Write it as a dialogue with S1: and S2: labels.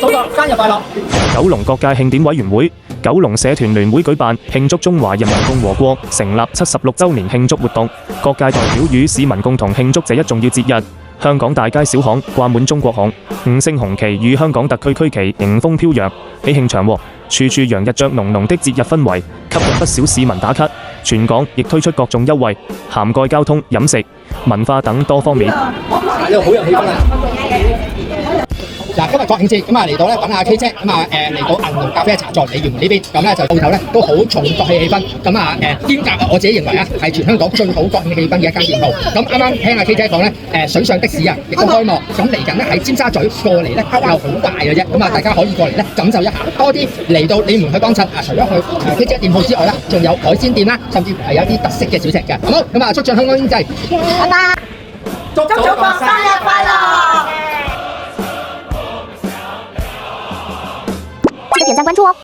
S1: 祖國生日快樂！
S2: 九龍各界慶典委員會、九龍社團聯會舉辦慶祝中華人民共和國成立76週年慶祝活動，各界代表與市民共同慶祝這一重要節日。香港大街小巷掛滿中國紅、五星紅旗與香港特區區旗迎風飄揚，喜慶祥和，處處洋溢着濃濃的節日氛圍，吸引不少市民打卡。全港亦推出各種優惠，涵蓋交通、飲食、文化等多方面。
S1: 呢度好有氣氛啊！嗱，今日國慶節咁啊嚟到咧揾阿 K 姐咁啊嚟到銀龍咖啡茶座鯉魚門呢邊，咁咧就鋪頭咧都好重國慶氣氛，咁啊兼夾我自己認為啊係全香港最好國慶氣氛嘅一間店鋪。咁啱啱聽阿 K 姐講咧水上的士啊亦都開幕，咁嚟緊咧喺尖沙咀過嚟咧又好大嘅啫，咁啊大家可以過嚟咧感受一下，多啲嚟到你們去幫襯啊！除咗去K 姐店鋪之外啦，仲有海鮮店啦，甚至乎係有啲特色嘅小食嘅。好，咁啊促進香港經濟，
S3: 拜拜！祝祖國生日快樂！記得點讚關注哦。